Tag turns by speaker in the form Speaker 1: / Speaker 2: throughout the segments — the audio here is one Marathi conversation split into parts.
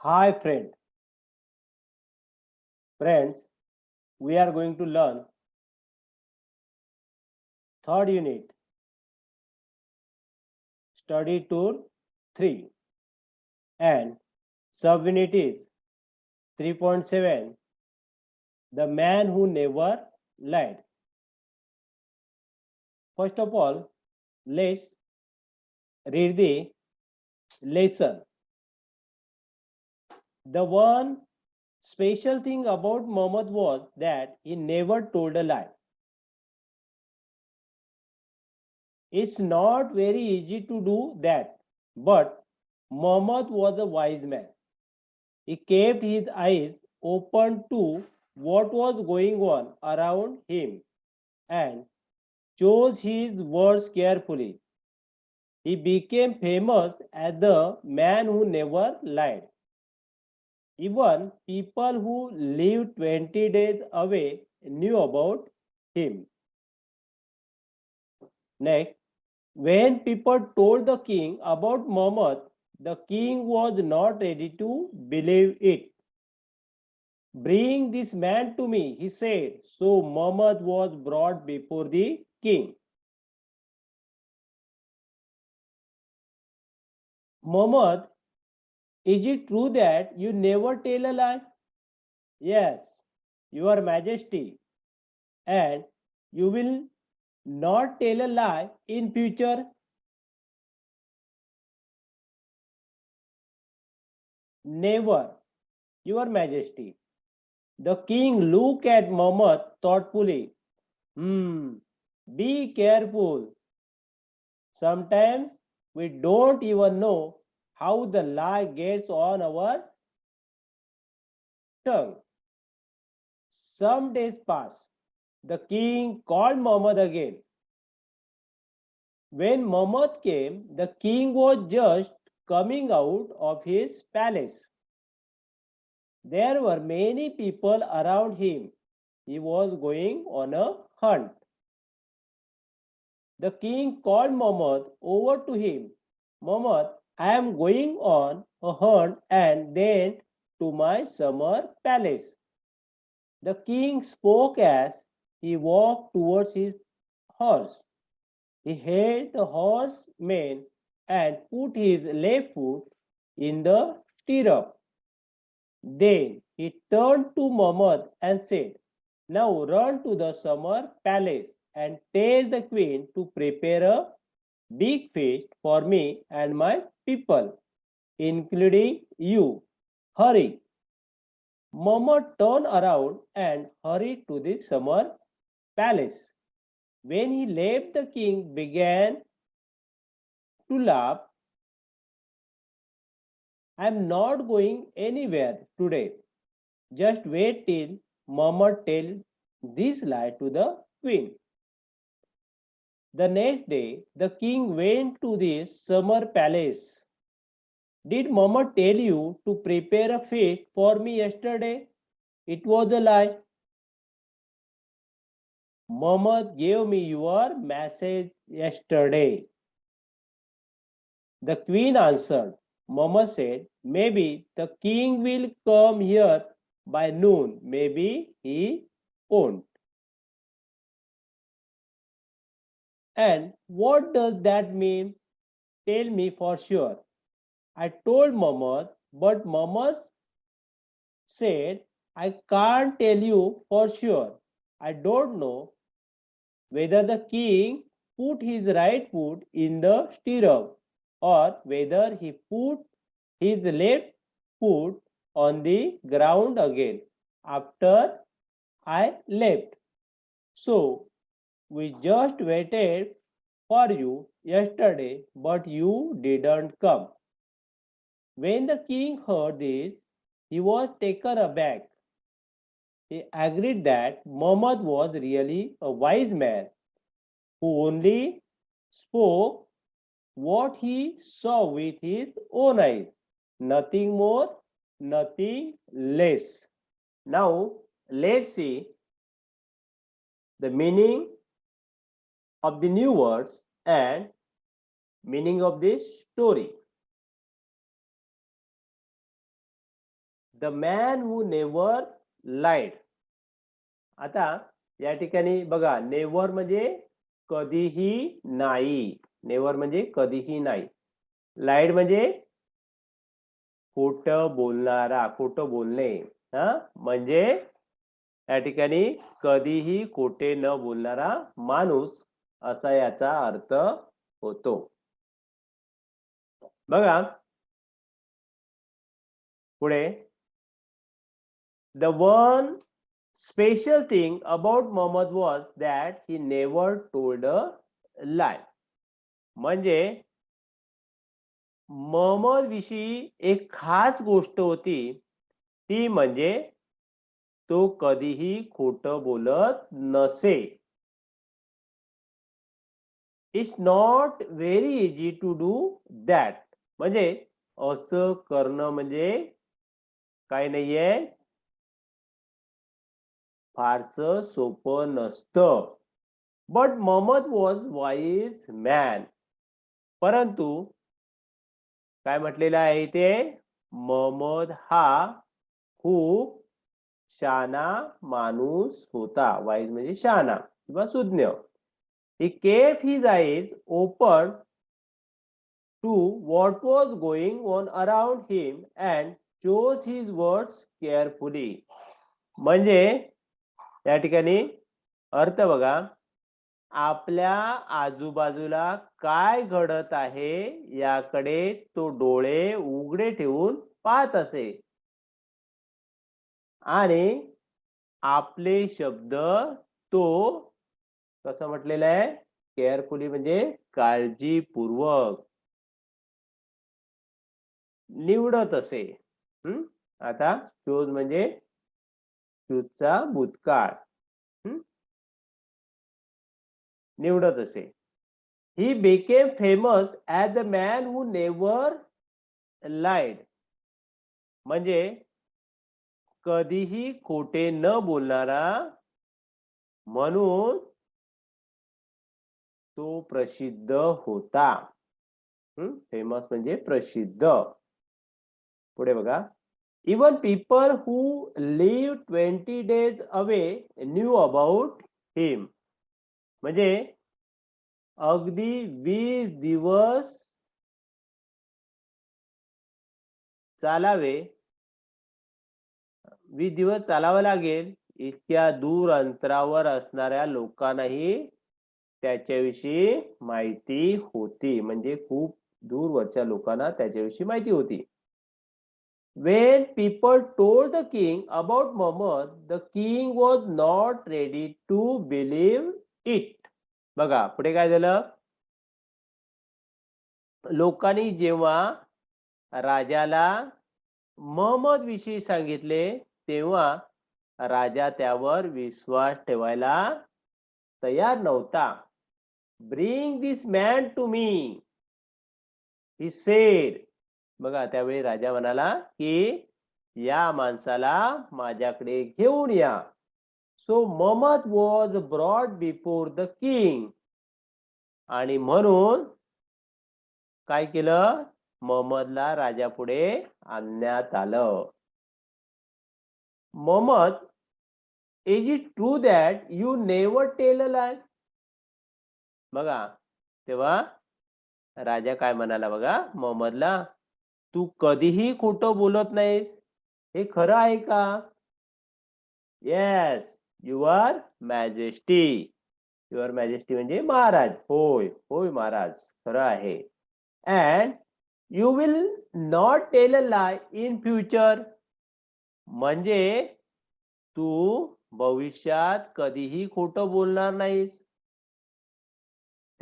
Speaker 1: Hi friends, we are going to learn third unit, study tour 3 and subunit is 3.7, the man who never lied. First of all, let's read the lesson. The one special thing about Muhammad was that he never told a lie. It's not very easy to do that, but Muhammad was a wise man. He kept his eyes open to what was going on around him and chose his words carefully. He became famous as the man who never lied. Even people who lived 20 days away knew about him. Next, when people told the king about Muhammad, the king was not ready to believe it. Bring this man to me, he said. So Muhammad was brought before the king. Muhammad, is it true that you never tell a lie? Yes, Your Majesty, and you will not tell a lie in future? Never, Your Majesty. The king looked at Muhammad thoughtfully. Hmm, be careful. Sometimes we don't even know how the lie gets on our tongue. Some days passed. The king called Muhammad again. When Muhammad came, the king was just coming out of his palace. There were many people around him. He was going on a hunt. The king called Muhammad over to him. Muhammad, I am going on a hunt and then to my summer palace. The king spoke as he walked towards his horse. He held the horseman and put his left foot in the stirrup. Then he turned to Muhammad and said, now run to the summer palace and tell the queen to prepare a big feast for me and my people, including you. Hurry. Muhammad turned around and hurried to the summer palace. When he left, the king began to laugh. I'm not going anywhere today. Just wait till Muhammad tells this lie to the queen. The next day, the king went to the summer palace. Did Muhammad tell you to prepare a feast for me yesterday? It was a lie. Muhammad gave me your message yesterday. The queen answered. Muhammad said, maybe the king will come here by noon. Maybe he won't. And what does that mean? Tell me for sure. I told Muhammad, but Muhammad said, I can't tell you for sure. I don't know whether the king put his right foot in the stirrup or whether he put his left foot on the ground again after I left. So we just waited for you yesterday, but you didn't come. When the king heard this, he was taken aback. He agreed that Muhammad was really a wise man who only spoke what he saw with his own eyes. Nothing more, nothing less. Now, let's see the meaning of the new words and meaning of this story. The man who never lied. आता या ठिकाणी बघा, नेव्हर म्हणजे कधीही नाही. नेव्हर म्हणजे कधीही नाही. लाईड म्हणजे खोटं बोलणारा, खोटं बोलणे. म्हणजे या ठिकाणी कधीही खोटे न बोलणारा माणूस असा याचा अर्थ होतो. बघा पुढे, the one special thing about Muhammad was that he never told a lie. म्हणजे मोहम्मद विषयी एक खास गोष्ट होती, ती म्हणजे तो कधीही खोटं बोलत नसे. It's not very easy to do that. म्हणजे असं करणं म्हणजे काय नाहीये, फारसं सोपं नसतं. But Mohammed was wise man. परंतु काय म्हटलेलं आहे इथे, मोहम्मद हा खूप शहाणा माणूस होता. वाईज म्हणजे शहाणा किंवा सुज्ञ. He kept his eyes open to what was going on around him and chose his words carefully. म्हणजे या ठिकाणी अर्थ बघा, आपल्या आजूबाजूला काय घडत आहे याकडे तो डोळे उघडे ठेवून पाहत असे आणि आपले शब्द तो कसं म्हटलेलं आहे, केअरफुली म्हणजे काळजीपूर्वक निवडत असे. आता चूज म्हणजे चूजचा भूतकाळ. निवडत असे. He became famous as the man who never lied. म्हणजे कधीही खोटे न बोलणारा म्हणून तो प्रसिद्ध होता. फेमस म्हणजे प्रसिद्ध. पुढे बघा, even people who live 20 days away knew about him. म्हणजे अगदी 20 दिवस चालावे, 20 दिवस चालावं लागेल इतक्या दूर अंतरावर असणाऱ्या लोकांनाही त्याच्याविषयी माहिती होती. म्हणजे खूप दूरवरच्या लोकांना त्याच्याविषयी माहिती होती. When people told the king about Muhammad, the king was not ready to believe it. बघा पुढे काय झालं, लोकांनी जेव्हा राजाला मोहम्मद विषयी सांगितले तेव्हा राजा त्यावर विश्वास ठेवायला तयार नव्हता. Bring this man to me, he said. बघा त्यावेळी राजा म्हणाला की या माणसाला माझ्याकडे घेऊन या. So Muhammad was brought before the king. आणि म्हणून काय केलं, मोहम्मदला राजापुढे आणण्यात आलं. Muhammad, is it true that you never tell a lie. बघा तेव्हा राजा काय म्हणाला बघा मोहम्मदला, तू कधीही खोटं बोलत नाहीस, हे खरं आहे का? Yes your majesty. Your majesty म्हणजे महाराज. होय होय महाराज, खरं आहे. And you will not tail a lie in future. म्हणजे तू भविष्यात कधीही खोटं बोलणार नाहीस.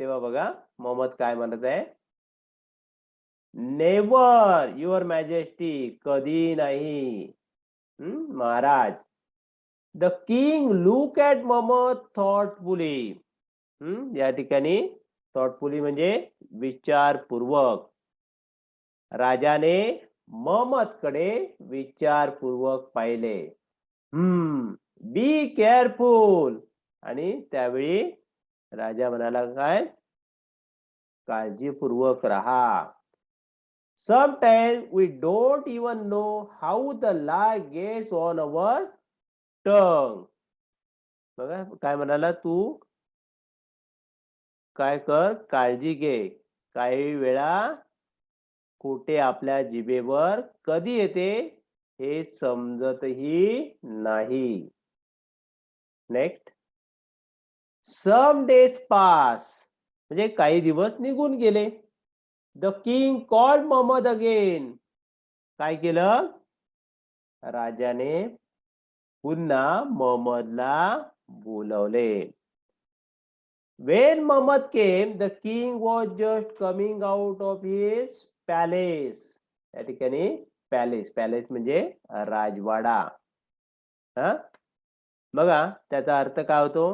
Speaker 1: तेव्हा बघा मोहम्मद काय म्हणत आहे, नेव्हर युअर मॅजेस्टी, कधी नाही महाराज. The king look at Mohammed thoughtfully. या ठिकाणी थॉटफुली म्हणजे विचारपूर्वक. राजाने मोहम्मदकडे विचारपूर्वक पाहिले. Be careful. आणि त्यावेळी राजा म्हणाला काय, काळजीपूर्वक राहा. Sometimes we don't even know how the lie gets on our tongue. बघा काय म्हणाला, तू काय कर, काळजी घे. काही वेळा खोटे आपल्या जिभेवर कधी येते हे समजतही नाही. नेक्स्ट, सम डेज पास म्हणजे काही दिवस निघून गेले. The king called Mohammed again. काय केलं, राजाने पुन्हा मोहम्मदला बोलवले. When Muhammad came, the king was just coming out of his palace. या ठिकाणी पॅलेस, पॅलेस म्हणजे राजवाडा. हा, बघा त्याचा अर्थ काय होतो.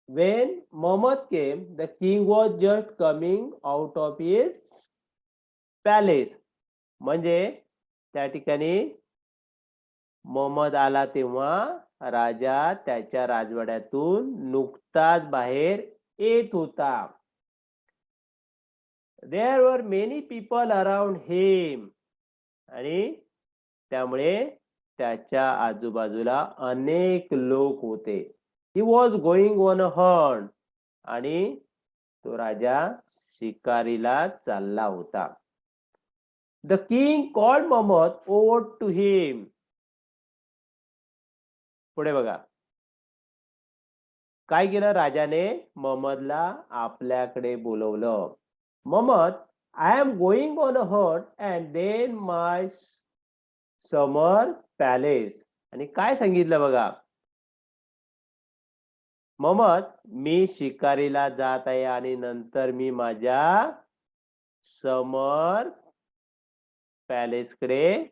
Speaker 1: When Muhammad came, the king was just coming out of his palace. म्हणजे त्या ठिकाणी मोहम्मद आला तेव्हा राजा त्याच्या राजवाड्यातून नुकताच बाहेर येत होता. There were many people around him. आणि त्यामुळे त्याच्या आजूबाजूला अनेक लोक होते. He was going on a hunt. आणि तो राजा शिकारीला चालला होता. The king called Muhammad over to him. पुढे बघा काय केलं, राजाने मोहम्मदला आपल्याकडे बोलवलं. Mohammed, I am going on a hunt and then my summer palace. आणि काय सांगितलं बघा, मोहम्मद, मी शिकारीला जात आहे आणि नंतर मी माझ्या समर पॅलेसकडे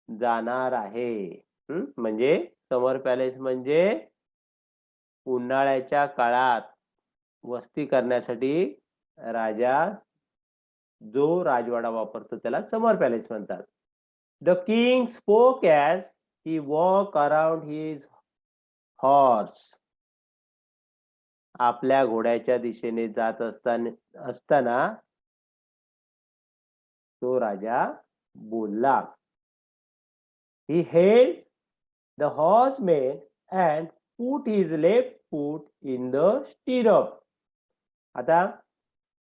Speaker 1: जाणार आहे. म्हणजे समर पॅलेस म्हणजे उन्हाळ्याच्या काळात वस्ती करण्यासाठी राजा जो राजवाडा वापरतो त्याला समर पॅलेस म्हणतात. The king spoke as he walk around his horse. आपल्या घोड्याच्या दिशेने जात असताना तो राजा बोलला. He held the horseman and put his left foot in the stirrup. आता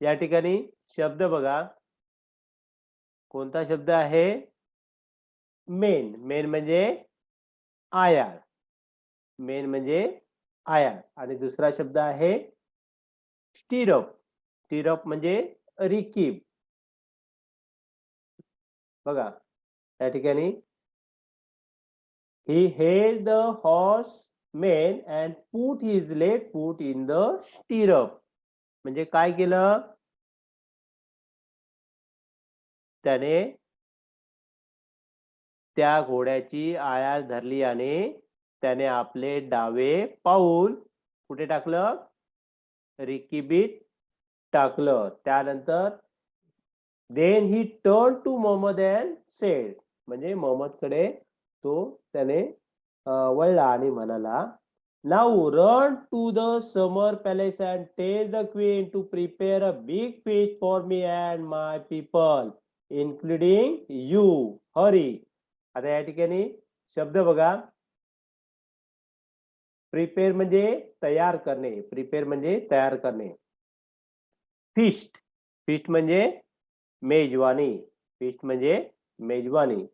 Speaker 1: या ठिकाणी शब्द बघा, कोणता शब्द आहे, मेन. मेन म्हणजे आयाळ, मेन म्हणजे आयाळ. आणि दुसरा शब्द आहे स्टिरअप. स्टिरअप म्हणजे रिकीब. बघा या ठिकाणी he held the horseman and put his left foot in the stirrup. म्हणजे काय केलं, त्याने त्या घोड्याची आयाळ धरली आणि त्याने आपले डावे पाऊल कुठे टाकलं, रिकीबीत टाकलं. त्यानंतर then he turned to Muhammad and said. म्हणजे मोहम्मदकडे तो त्याने वळला आणि म्हणाला, now run to the summer palace and tell the queen to prepare a big feast for me and my people including you. Hurry. आता या ठिकाणी शब्द बघा, प्रिपेअर म्हणजे तयार करणे, प्रिपेअर म्हणजे तयार करणे. फिस्ट, फिस्ट म्हणजे मेजवानी, फिस्ट म्हणजे मेजवानी.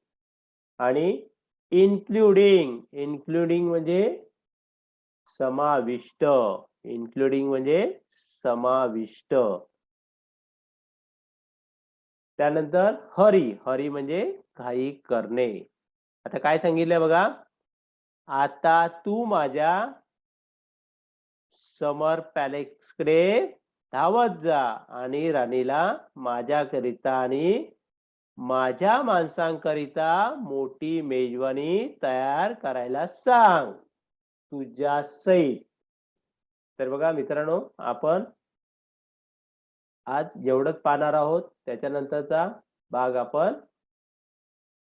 Speaker 1: आणि इन्क्लुडिंग, इन्क्लुडिंग म्हणजे समाविष्ट, इन्क्लुडिंग म्हणजे समाविष्ट. त्यानंतर हरी, हरी म्हणजे घाई करणे. आता काय सांगितलंय बघा, आता तू माझ्या समर पॅलेसकडे धावत जा आणि राणीला माझ्याकरिता आणि माझ्या माणसांकरिता मोठी मेजवानी तयार करायला सांग तुझ्या सहित. तर बघा मित्रांनो, आपण आज एवढंच पाहणार आहोत. त्याच्यानंतरचा भाग आपण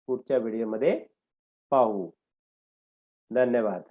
Speaker 1: पुढच्या व्हिडिओमध्ये पाहू. धन्यवाद.